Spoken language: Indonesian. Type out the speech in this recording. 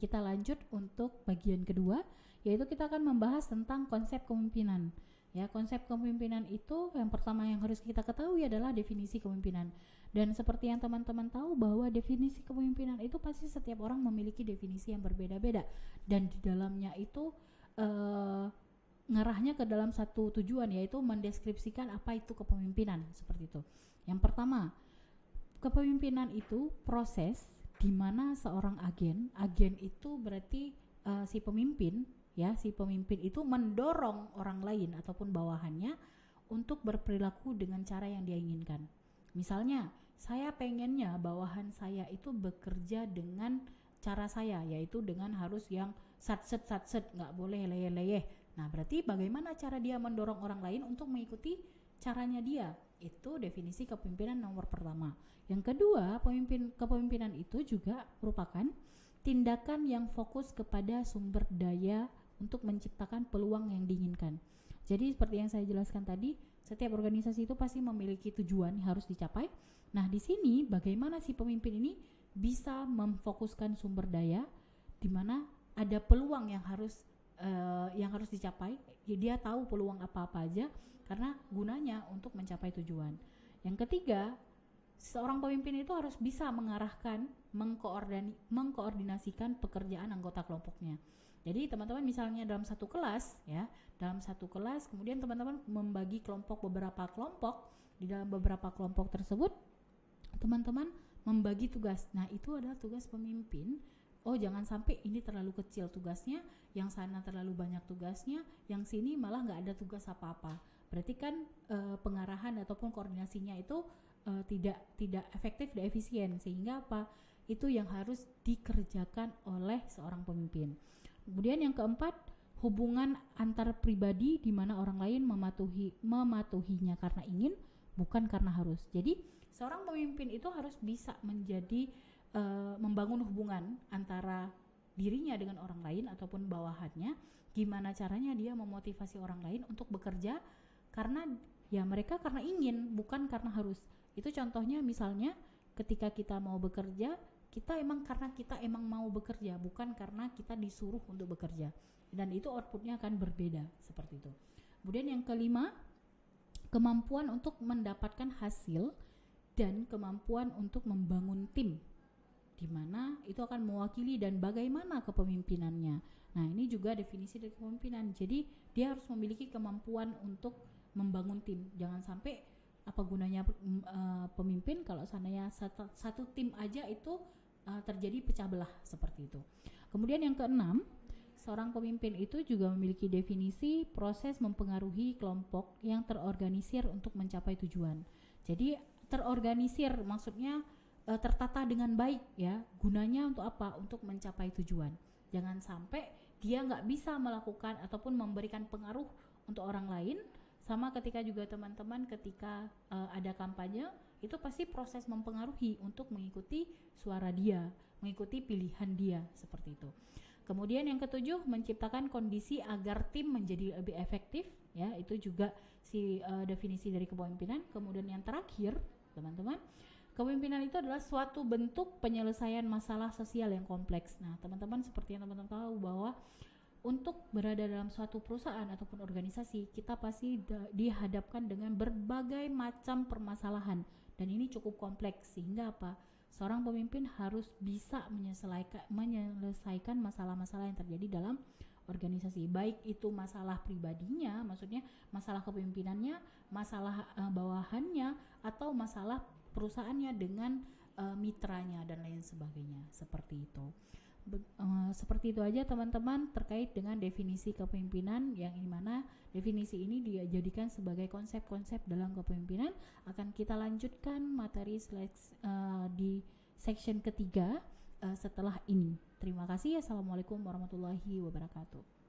kita lanjut untuk bagian kedua, yaitu kita akan membahas tentang konsep kepemimpinan. Ya, konsep kepemimpinan itu yang pertama yang harus kita ketahui adalah definisi kepemimpinan. Dan seperti yang teman-teman tahu bahwa definisi kepemimpinan itu pasti setiap orang memiliki definisi yang berbeda-beda, dan di dalamnya itu ngarahnya ke dalam satu tujuan, yaitu mendeskripsikan apa itu kepemimpinan, seperti itu. Yang pertama, kepemimpinan itu proses di mana seorang agen itu berarti si pemimpin itu mendorong orang lain ataupun bawahannya untuk berperilaku dengan cara yang dia inginkan. Misalnya, saya pengennya bawahan saya itu bekerja dengan cara saya, yaitu dengan harus yang satset, nggak boleh leyeh-leyeh. Nah, berarti bagaimana cara dia mendorong orang lain untuk mengikuti caranya dia? Itu definisi kepemimpinan nomor pertama. Yang kedua, kepemimpinan itu juga merupakan tindakan yang fokus kepada sumber daya untuk menciptakan peluang yang diinginkan. Jadi seperti yang saya jelaskan tadi, setiap organisasi itu pasti memiliki tujuan yang harus dicapai. Nah, di sini bagaimana si pemimpin ini bisa memfokuskan sumber daya di mana ada peluang yang harus dicapai. Dia tahu peluang apa-apa aja karena gunanya untuk mencapai tujuan. Yang ketiga, seorang pemimpin itu harus bisa mengarahkan, mengkoordinasikan pekerjaan anggota kelompoknya. Jadi teman-teman misalnya dalam satu kelas, kemudian teman-teman membagi beberapa kelompok. Di dalam beberapa kelompok tersebut teman-teman membagi tugas. Nah, itu adalah tugas pemimpin. Oh, jangan sampai ini terlalu kecil tugasnya, yang sana terlalu banyak tugasnya, yang sini malah nggak ada tugas apa-apa. Berarti kan pengarahan ataupun koordinasinya itu tidak efektif dan efisien, sehingga apa? Itu yang harus dikerjakan oleh seorang pemimpin. Kemudian yang keempat, hubungan antar pribadi di mana orang lain mematuhinya karena ingin, bukan karena harus. Jadi seorang pemimpin itu harus bisa membangun hubungan antara dirinya dengan orang lain ataupun bawahannya. Gimana caranya dia memotivasi orang lain untuk bekerja karena mereka ingin, bukan karena harus. Itu contohnya misalnya ketika kita mau bekerja, karena kita mau bekerja, bukan karena kita disuruh untuk bekerja. Dan itu outputnya akan berbeda, seperti itu. Kemudian yang kelima, kemampuan untuk mendapatkan hasil dan kemampuan untuk membangun tim, di mana itu akan mewakili dan bagaimana kepemimpinannya. Nah, ini juga definisi dari kepemimpinan. Jadi dia harus memiliki kemampuan untuk membangun tim. Jangan sampai apa gunanya pemimpin kalau seandainya satu tim aja itu terjadi pecah belah, seperti itu. Kemudian yang keenam, seorang pemimpin itu juga memiliki definisi proses mempengaruhi kelompok yang terorganisir untuk mencapai tujuan. Jadi terorganisir maksudnya tertata dengan baik, ya. Gunanya untuk apa? Untuk mencapai tujuan. Jangan sampai dia nggak bisa melakukan ataupun memberikan pengaruh untuk orang lain. Sama ketika juga teman-teman ketika ada kampanye, itu pasti proses mempengaruhi untuk mengikuti suara dia, mengikuti pilihan dia, seperti itu. Kemudian yang ketujuh, menciptakan kondisi agar tim menjadi lebih efektif, ya. Itu juga definisi dari kepemimpinan. Kemudian yang terakhir, teman-teman, kepemimpinan itu adalah suatu bentuk penyelesaian masalah sosial yang kompleks. Nah, teman-teman, seperti yang teman-teman tahu bahwa untuk berada dalam suatu perusahaan ataupun organisasi, kita pasti dihadapkan dengan berbagai macam permasalahan, dan ini cukup kompleks, sehingga apa? Seorang pemimpin harus bisa menyelesaikan masalah-masalah yang terjadi dalam organisasi, baik itu masalah pribadinya, maksudnya masalah kepemimpinannya, masalah bawahannya, atau masalah perusahaannya dengan mitranya dan lain sebagainya, seperti itu. Seperti itu aja teman-teman terkait dengan definisi kepemimpinan, yang dimana definisi ini dijadikan sebagai konsep-konsep dalam kepemimpinan. Akan kita lanjutkan materi di section ketiga setelah ini. Terima kasih. Assalamualaikum warahmatullahi wabarakatuh.